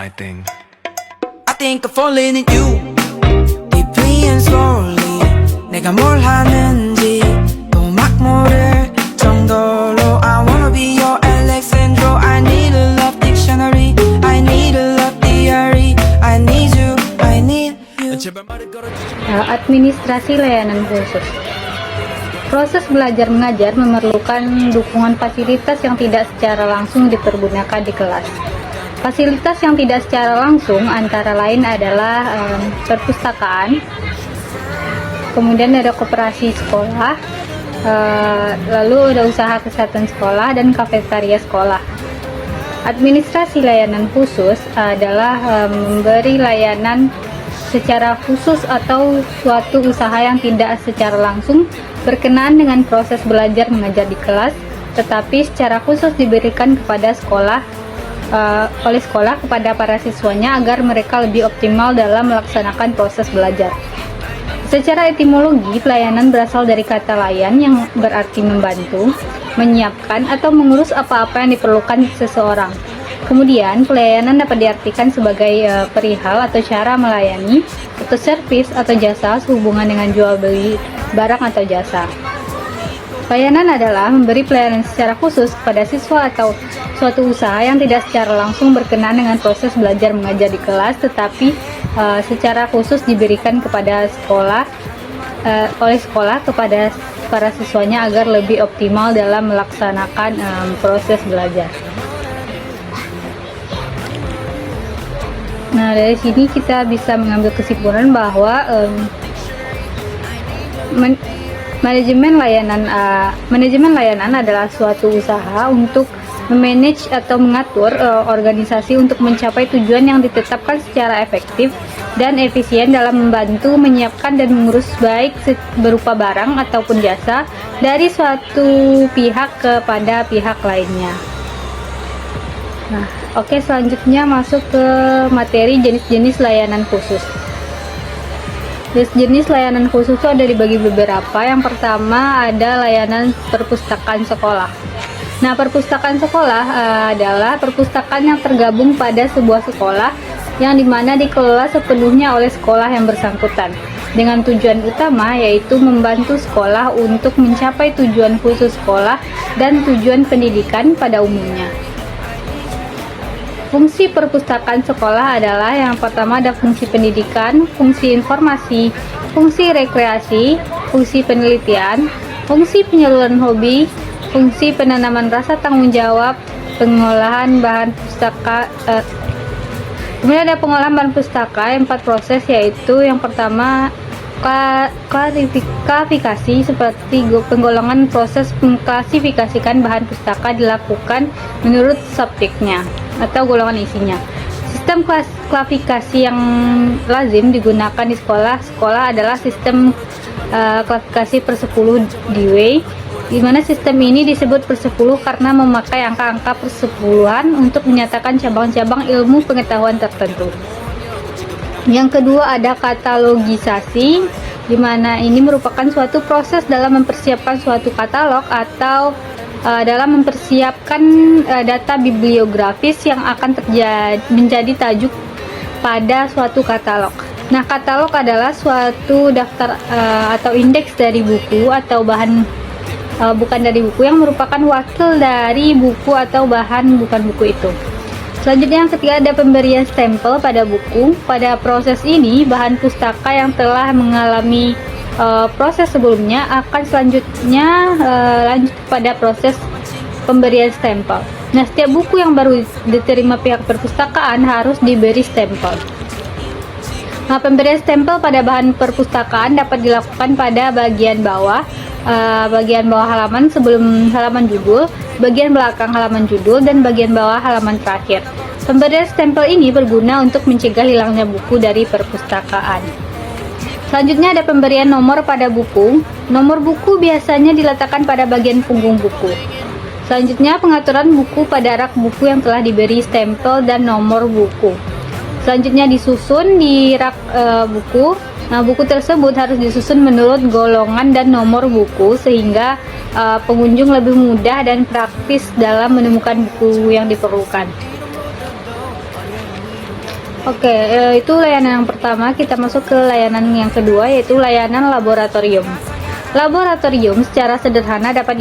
my thing. I think I'm falling in you deeply and slowly. 내가 뭘 하는지 또 막 모를 정도로 I wanna be your Alexandro. I need a love dictionary. I need a love theory. I need you. I need you. Administrasi layanan khusus. Proses belajar mengajar memerlukan dukungan fasilitas yang tidak secara langsung dipergunakan di kelas. Fasilitas yang tidak secara langsung antara lain adalah perpustakaan, kemudian ada koperasi sekolah, lalu ada usaha kesehatan sekolah dan kafetaria sekolah. Administrasi layanan khusus adalah memberi layanan secara khusus atau suatu usaha yang tidak secara langsung berkenaan dengan proses belajar mengajar di kelas, tetapi secara khusus diberikan kepada sekolah oleh sekolah kepada para siswanya agar mereka lebih optimal dalam melaksanakan proses belajar. Secara etimologi, pelayanan berasal dari kata layan yang berarti membantu, menyiapkan, atau mengurus apa-apa yang diperlukan seseorang. Kemudian, pelayanan dapat diartikan sebagai perihal atau cara melayani, atau servis atau jasa sehubungan dengan jual beli barang atau jasa. Pelayanan adalah memberi pelayanan secara khusus kepada siswa atau suatu usaha yang tidak secara langsung berkenaan dengan proses belajar mengajar di kelas, tetapi secara khusus diberikan kepada sekolah oleh sekolah kepada para siswanya agar lebih optimal dalam melaksanakan proses belajar. Nah, dari sini kita bisa mengambil kesimpulan bahwa manajemen layanan adalah suatu usaha untuk memanage atau mengatur organisasi untuk mencapai tujuan yang ditetapkan secara efektif dan efisien dalam membantu menyiapkan dan mengurus baik berupa barang ataupun jasa dari suatu pihak kepada pihak lainnya. Nah, oke, selanjutnya masuk ke materi jenis-jenis layanan khusus. Jenis layanan khusus itu ada dibagi beberapa. Yang pertama ada layanan perpustakaan sekolah. Nah, perpustakaan sekolah adalah perpustakaan yang tergabung pada sebuah sekolah yang dimana dikelola sepenuhnya oleh sekolah yang bersangkutan dengan tujuan utama yaitu membantu sekolah untuk mencapai tujuan khusus sekolah dan tujuan pendidikan pada umumnya. Fungsi perpustakaan sekolah adalah yang pertama ada fungsi pendidikan, fungsi informasi, fungsi rekreasi, fungsi penelitian, fungsi penyaluran hobi, fungsi penanaman rasa tanggung jawab, pengolahan bahan pustaka. Kemudian ada pengolahan bahan pustaka, 4 proses yaitu yang pertama klasifikasi seperti penggolongan. Proses mengklasifikasikan bahan pustaka dilakukan menurut subjeknya atau golongan isinya. Sistem klasifikasi yang lazim digunakan di sekolah adalah sistem klasifikasi per 10 Dewey, di mana sistem ini disebut per 10 karena memakai angka-angka persepuluhan untuk menyatakan cabang-cabang ilmu pengetahuan tertentu. Yang kedua ada katalogisasi, di mana ini merupakan suatu proses dalam mempersiapkan suatu katalog atau dalam mempersiapkan data bibliografis yang akan menjadi tajuk pada suatu katalog. Nah, katalog adalah suatu daftar atau indeks dari buku atau bahan bukan dari buku yang merupakan wakil dari buku atau bahan bukan buku itu. Selanjutnya yang ketiga ada pemberian stempel pada buku. Pada proses ini bahan pustaka yang telah mengalami proses sebelumnya akan selanjutnya lanjut pada proses pemberian stempel. Nah, setiap buku yang baru diterima pihak perpustakaan harus diberi stempel. Nah, pemberian stempel pada bahan perpustakaan dapat dilakukan pada bagian bawah halaman sebelum halaman judul, bagian belakang halaman judul, dan bagian bawah halaman terakhir. Pemberian stempel ini berguna untuk mencegah hilangnya buku dari perpustakaan. Selanjutnya ada pemberian nomor pada buku. Nomor buku biasanya diletakkan pada bagian punggung buku. Selanjutnya pengaturan buku pada rak buku yang telah diberi stempel dan nomor buku. Selanjutnya disusun di rak buku. Nah, buku tersebut harus disusun menurut golongan dan nomor buku sehingga pengunjung lebih mudah dan praktis dalam menemukan buku yang diperlukan. Oke, itu layanan yang pertama. Kita masuk ke layanan yang kedua, yaitu layanan laboratorium. Laboratorium secara sederhana dapat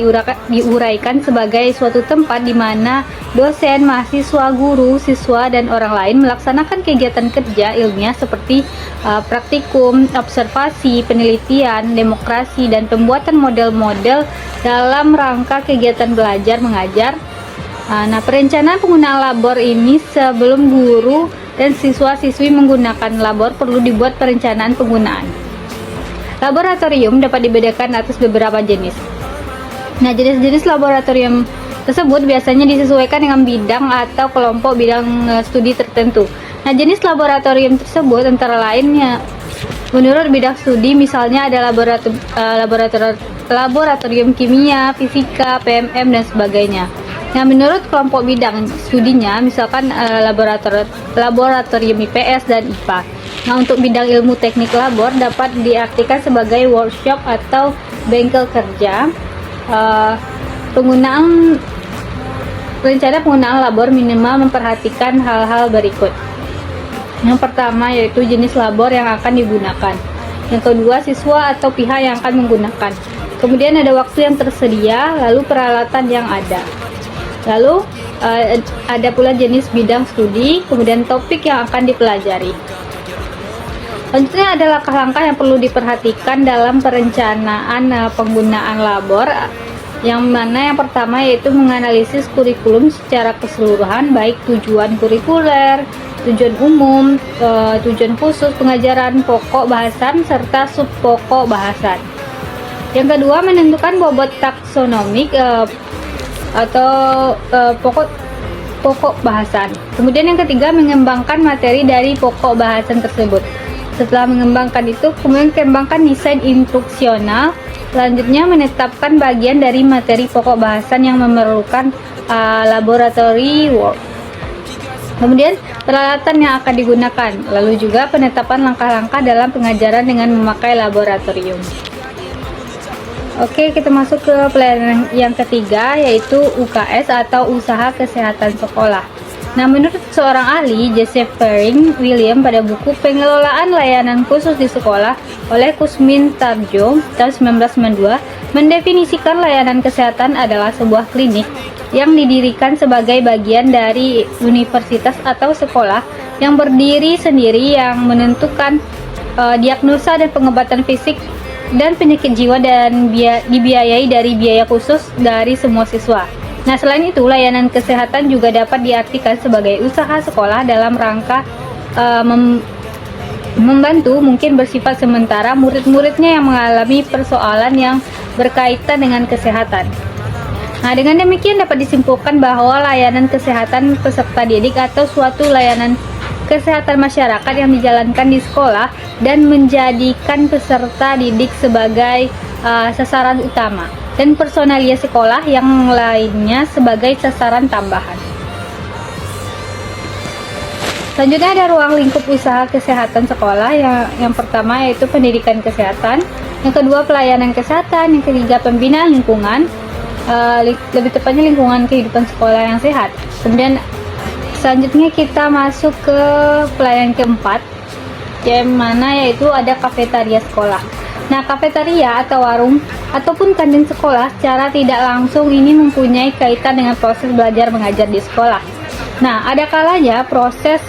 diuraikan sebagai suatu tempat di mana dosen, mahasiswa, guru, siswa, dan orang lain melaksanakan kegiatan kerja ilmiah seperti praktikum, observasi, penelitian, demokrasi, dan pembuatan model-model dalam rangka kegiatan belajar mengajar. Nah, perencanaan penggunaan labor ini sebelum guru dan siswa-siswi menggunakan labor perlu dibuat perencanaan penggunaan. Laboratorium dapat dibedakan atas beberapa jenis. Nah, jenis-jenis laboratorium tersebut biasanya disesuaikan dengan bidang atau kelompok bidang studi tertentu. Nah, jenis laboratorium tersebut antara lainnya menurut bidang studi, misalnya ada laboratorium kimia, fisika, PMM, dan sebagainya. Nah, menurut kelompok bidang studinya, misalkan laboratorium IPS dan IPA. Nah, untuk bidang ilmu teknik labor dapat diartikan sebagai workshop atau bengkel kerja. Rencana penggunaan labor minimal memperhatikan hal-hal berikut. Yang pertama yaitu jenis labor yang akan digunakan. Yang kedua, siswa atau pihak yang akan menggunakan. Kemudian ada waktu yang tersedia, lalu peralatan yang ada. Lalu ada pula jenis bidang studi, kemudian topik yang akan dipelajari. Selanjutnya ada langkah-langkah yang perlu diperhatikan dalam perencanaan penggunaan labor, yang mana yang pertama yaitu menganalisis kurikulum secara keseluruhan, baik tujuan kurikuler, tujuan umum, tujuan khusus, pengajaran pokok bahasan, serta subpokok bahasan. Yang kedua, menentukan bobot taksonomik atau pokok bahasan. Kemudian yang ketiga, mengembangkan materi dari pokok bahasan tersebut. Setelah mengembangkan itu, kemudian kembangkan desain instruksional. Selanjutnya, menetapkan bagian dari materi pokok bahasan yang memerlukan laboratory work. Kemudian, peralatan yang akan digunakan. Lalu juga penetapan langkah-langkah dalam pengajaran dengan memakai laboratorium. Oke, kita masuk ke pelayanan yang ketiga, yaitu UKS atau Usaha Kesehatan Sekolah. Nah, menurut seorang ahli, Joseph Faring William, pada buku Pengelolaan Layanan Khusus di Sekolah oleh Kusmin Tarjo tahun 1992, mendefinisikan layanan kesehatan adalah sebuah klinik yang didirikan sebagai bagian dari universitas atau sekolah yang berdiri sendiri, yang menentukan diagnosa dan pengobatan fisik dan penyakit jiwa, dan dibiayai dari biaya khusus dari semua siswa. Nah, selain itu, layanan kesehatan juga dapat diartikan sebagai usaha sekolah dalam rangka membantu, mungkin bersifat sementara, murid-muridnya yang mengalami persoalan yang berkaitan dengan kesehatan. Nah, dengan demikian dapat disimpulkan bahwa layanan kesehatan peserta didik atau suatu layanan kesehatan masyarakat yang dijalankan di sekolah dan menjadikan peserta didik sebagai sasaran utama, dan personalia sekolah yang lainnya sebagai sasaran tambahan. Selanjutnya ada ruang lingkup usaha kesehatan sekolah. Yang pertama yaitu pendidikan kesehatan, yang kedua pelayanan kesehatan, yang ketiga pembinaan lingkungan, lebih tepatnya lingkungan kehidupan sekolah yang sehat. Kemudian selanjutnya kita masuk ke pelayanan keempat, yang mana yaitu ada kafetaria sekolah. Nah, kafetaria atau warung ataupun kantin sekolah secara tidak langsung ini mempunyai kaitan dengan proses belajar mengajar di sekolah. Nah, ada kalanya proses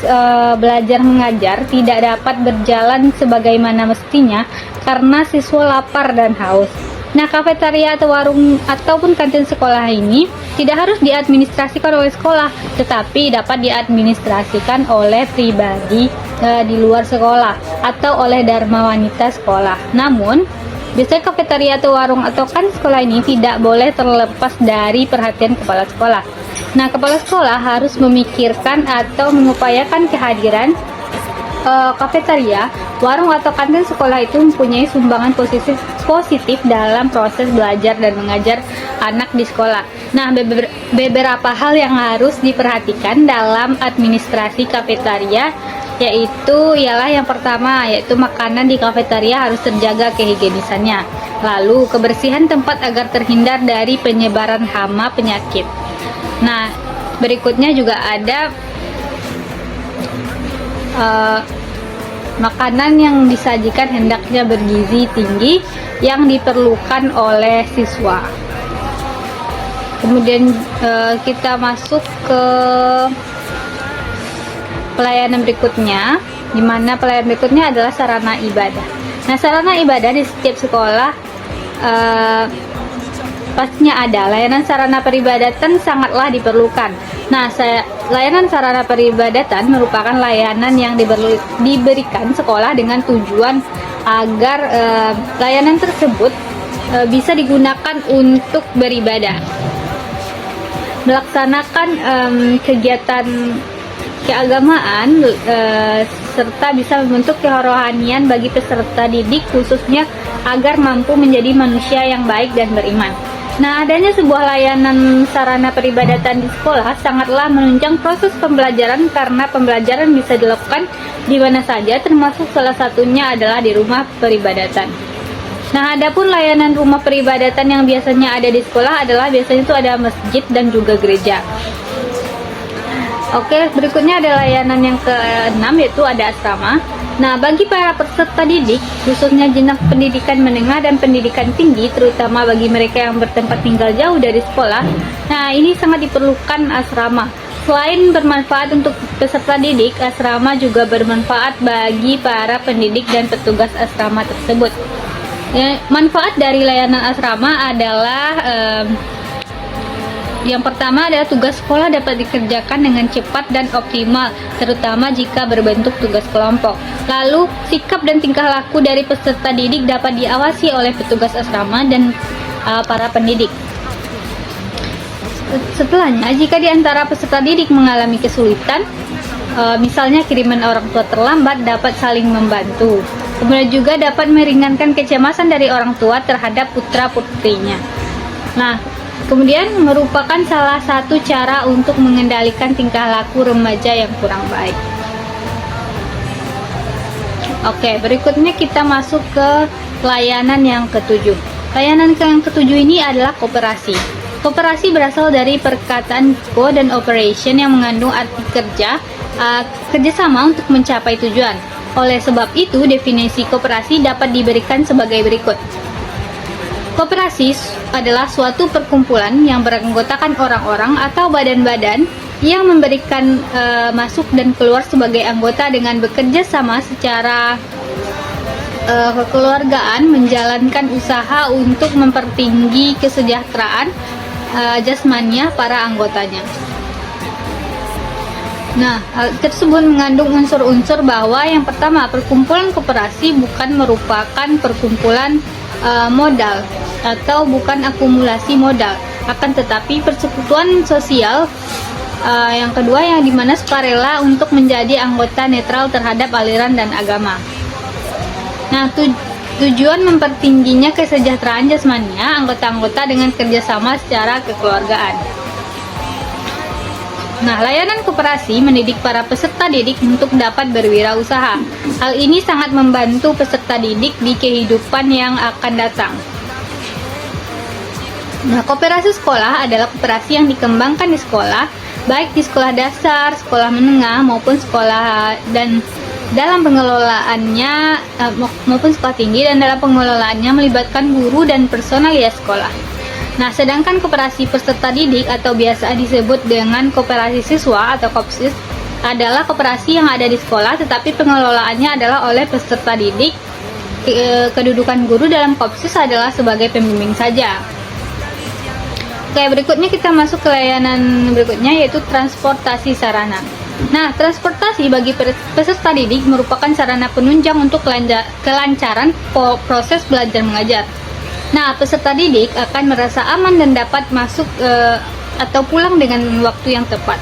belajar mengajar tidak dapat berjalan sebagaimana mestinya karena siswa lapar dan haus. Nah, kafetaria atau warung ataupun kantin sekolah ini tidak harus diadministrasikan oleh sekolah, tetapi dapat diadministrasikan oleh pribadi di luar sekolah atau oleh dharma wanita sekolah. Namun, biasanya kafetaria atau warung atau kantin sekolah ini tidak boleh terlepas dari perhatian kepala sekolah. Nah, kepala sekolah harus memikirkan atau mengupayakan kehadiran kafetaria, warung atau kantin sekolah itu mempunyai sumbangan positif dalam proses belajar dan mengajar anak di sekolah. Nah, beberapa hal yang harus diperhatikan dalam administrasi kafetaria ialah yang pertama yaitu makanan di kafetaria harus terjaga kehigienisannya. Lalu kebersihan tempat agar terhindar dari penyebaran hama penyakit. Nah, berikutnya juga ada eh, makanan yang disajikan hendaknya bergizi tinggi yang diperlukan oleh siswa. Kemudian kita masuk ke pelayanan berikutnya, di mana pelayanan berikutnya adalah sarana ibadah. Nah, sarana ibadah di setiap sekolah pastinya ada. Layanan sarana peribadatan sangatlah diperlukan. Nah, layanan sarana peribadatan merupakan layanan yang diberikan sekolah dengan tujuan agar layanan tersebut bisa digunakan untuk beribadah, melaksanakan kegiatan keagamaan, serta bisa membentuk kerohanian bagi peserta didik, khususnya agar mampu menjadi manusia yang baik dan beriman. Nah, adanya sebuah layanan sarana peribadatan di sekolah sangatlah menunjang proses pembelajaran, karena pembelajaran bisa dilakukan di mana saja, termasuk salah satunya adalah di rumah peribadatan. Nah, adapun layanan rumah peribadatan yang biasanya ada di sekolah adalah biasanya itu ada masjid dan juga gereja. Oke, berikutnya ada layanan yang ke-6, yaitu ada asrama. Nah, bagi para peserta didik, khususnya jenjang pendidikan menengah dan pendidikan tinggi, terutama bagi mereka yang bertempat tinggal jauh dari sekolah, nah ini sangat diperlukan asrama. Selain bermanfaat untuk peserta didik, asrama juga bermanfaat bagi para pendidik dan petugas asrama tersebut. Ya, manfaat dari layanan asrama adalah yang pertama adalah tugas sekolah dapat dikerjakan dengan cepat dan optimal, terutama jika berbentuk tugas kelompok. Lalu, sikap dan tingkah laku dari peserta didik dapat diawasi oleh petugas asrama dan para pendidik. Setelahnya, jika di antara peserta didik mengalami kesulitan, misalnya kiriman orang tua terlambat, dapat saling membantu. Kemudian juga dapat meringankan kecemasan dari orang tua terhadap putra-putrinya. Nah, kemudian merupakan salah satu cara untuk mengendalikan tingkah laku remaja yang kurang baik. Oke, berikutnya kita masuk ke layanan yang ketujuh. Layanan yang ketujuh ini adalah kooperasi. Kooperasi berasal dari perkataan co dan operation yang mengandung arti kerjasama untuk mencapai tujuan. Oleh sebab itu, definisi kooperasi dapat diberikan sebagai berikut. Kooperasi adalah suatu perkumpulan yang beranggotakan orang-orang atau badan-badan yang memberikan masuk dan keluar sebagai anggota dengan bekerja sama secara kekeluargaan, menjalankan usaha untuk mempertinggi kesejahteraan jasmania para anggotanya. Nah, hal tersebut mengandung unsur-unsur bahwa yang pertama, perkumpulan koperasi bukan merupakan perkumpulan modal atau bukan akumulasi modal, akan tetapi persekutuan sosial. Yang kedua, yang dimana sukarela untuk menjadi anggota netral terhadap aliran dan agama. Nah, tujuan mempertingginya kesejahteraan jasmania anggota-anggota dengan kerjasama secara kekeluargaan. Nah, layanan koperasi mendidik para peserta didik untuk dapat berwirausaha. Hal ini sangat membantu peserta didik di kehidupan yang akan datang. Nah, koperasi sekolah adalah koperasi yang dikembangkan di sekolah, baik di sekolah dasar, sekolah menengah, maupun sekolah dan dalam pengelolaannya maupun sekolah tinggi, dan dalam pengelolaannya melibatkan guru dan personal ya sekolah. Nah, sedangkan koperasi peserta didik atau biasa disebut dengan koperasi siswa atau KOPSIS adalah koperasi yang ada di sekolah, tetapi pengelolaannya adalah oleh peserta didik. Kedudukan guru dalam KOPSIS adalah sebagai pembimbing saja. Oke, berikutnya kita masuk ke layanan berikutnya, yaitu transportasi sarana. Nah, transportasi bagi peserta didik merupakan sarana penunjang untuk kelancaran proses belajar mengajar. Nah, peserta didik akan merasa aman dan dapat masuk atau pulang dengan waktu yang tepat.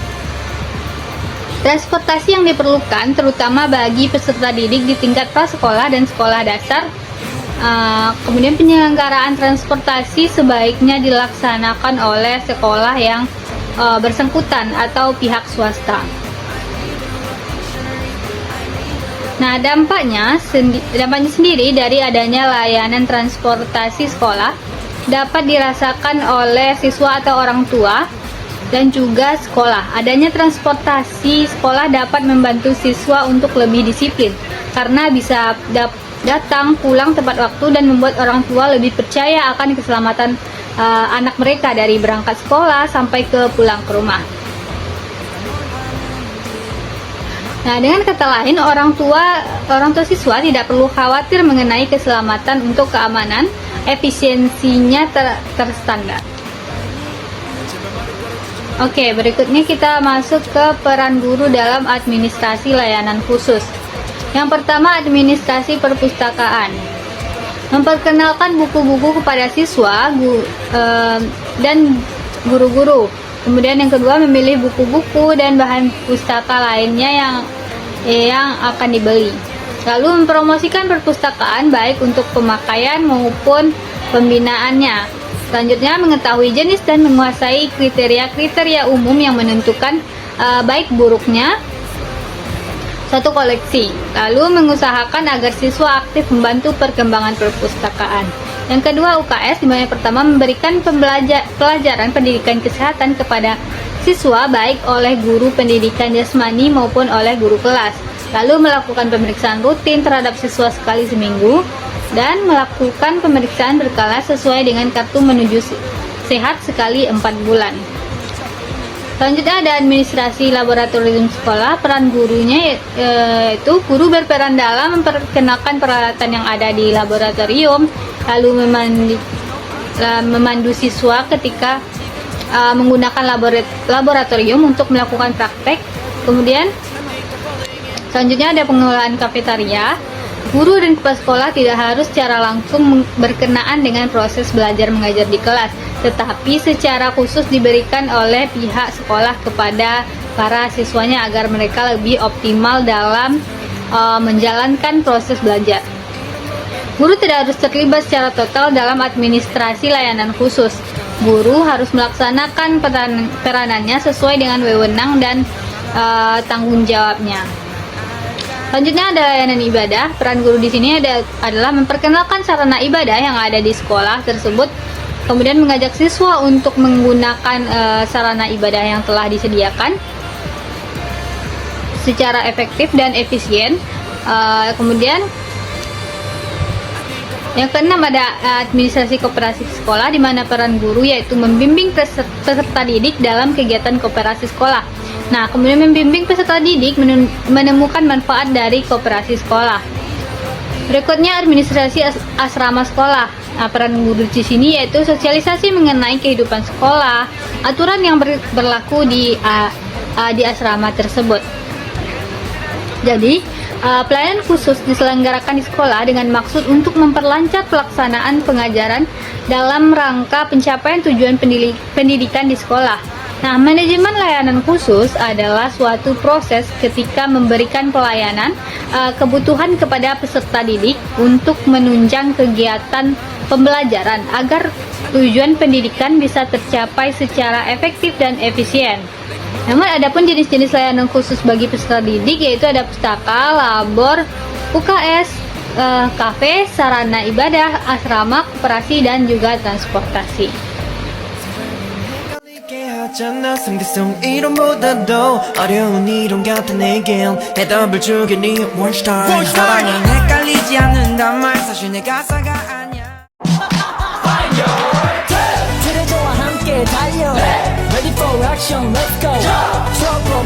Transportasi yang diperlukan terutama bagi peserta didik di tingkat prasekolah dan sekolah dasar. Kemudian penyelenggaraan transportasi sebaiknya dilaksanakan oleh sekolah yang bersangkutan atau pihak swasta. Nah, dampaknya sendiri dari adanya layanan transportasi sekolah dapat dirasakan oleh siswa atau orang tua dan juga sekolah. Adanya transportasi sekolah dapat membantu siswa untuk lebih disiplin karena bisa datang pulang tepat waktu dan membuat orang tua lebih percaya akan keselamatan anak mereka dari berangkat sekolah sampai ke pulang ke rumah. Nah, dengan kata lain, orang tua siswa tidak perlu khawatir mengenai keselamatan untuk keamanan, efisiensinya terstandar. Oke, berikutnya kita masuk ke peran guru dalam administrasi layanan khusus. Yang pertama, administrasi perpustakaan. Memperkenalkan buku-buku kepada siswa dan guru-guru. Kemudian yang kedua, memilih buku-buku dan bahan pustaka lainnya yang akan dibeli. Lalu mempromosikan perpustakaan baik untuk pemakaian maupun pembinaannya. Selanjutnya, mengetahui jenis dan menguasai kriteria-kriteria umum yang menentukan baik buruknya satu koleksi. Lalu mengusahakan agar siswa aktif membantu perkembangan perpustakaan. Yang kedua, UKS, di mana pertama memberikan pelajaran pendidikan kesehatan kepada siswa baik oleh guru pendidikan jasmani maupun oleh guru kelas. Lalu melakukan pemeriksaan rutin terhadap siswa sekali seminggu dan melakukan pemeriksaan berkala sesuai dengan kartu menuju sehat sekali 4 bulan. Selanjutnya ada administrasi laboratorium sekolah. Peran gurunya yaitu guru berperan dalam memperkenalkan peralatan yang ada di laboratorium, lalu memandu siswa ketika menggunakan laboratorium untuk melakukan praktek. Kemudian selanjutnya ada pengelolaan kafetaria. Guru dan kepala sekolah tidak harus secara langsung berkenaan dengan proses belajar mengajar di kelas, tetapi secara khusus diberikan oleh pihak sekolah kepada para siswanya agar mereka lebih optimal dalam menjalankan proses belajar. Guru tidak harus terlibat secara total dalam administrasi layanan khusus. Guru harus melaksanakan peranannya sesuai dengan wewenang dan tanggung jawabnya. Selanjutnya ada layanan ibadah. Peran guru di sini adalah memperkenalkan sarana ibadah yang ada di sekolah tersebut, kemudian mengajak siswa untuk menggunakan sarana ibadah yang telah disediakan secara efektif dan efisien. Kemudian yang keenam ada administrasi koperasi sekolah, di mana peran guru yaitu membimbing peserta didik dalam kegiatan koperasi sekolah. Nah, kemudian membimbing peserta didik menemukan manfaat dari koperasi sekolah. Berikutnya administrasi asrama sekolah. Nah, peran guru di sini yaitu sosialisasi mengenai kehidupan sekolah, aturan yang berlaku di asrama tersebut. Jadi, pelayanan khusus diselenggarakan di sekolah dengan maksud untuk memperlancar pelaksanaan pengajaran dalam rangka pencapaian tujuan pendidikan di sekolah. Nah, manajemen layanan khusus adalah suatu proses ketika memberikan pelayanan kebutuhan kepada peserta didik untuk menunjang kegiatan pembelajaran agar tujuan pendidikan bisa tercapai secara efektif dan efisien. Namun, adapun jenis-jenis layanan khusus bagi peserta didik yaitu ada pustaka, labor, UKS, kafe, sarana ibadah, asrama, koperasi, dan juga transportasi. 상대성 이론보다도 어려운 이론 같은 내겐 해답을 주게 네 원스타일 사랑은 헷갈리지 않는단 말 사실 내 가사가 아니야. 그래도 함께 달려 Ready for action, let's go Trouble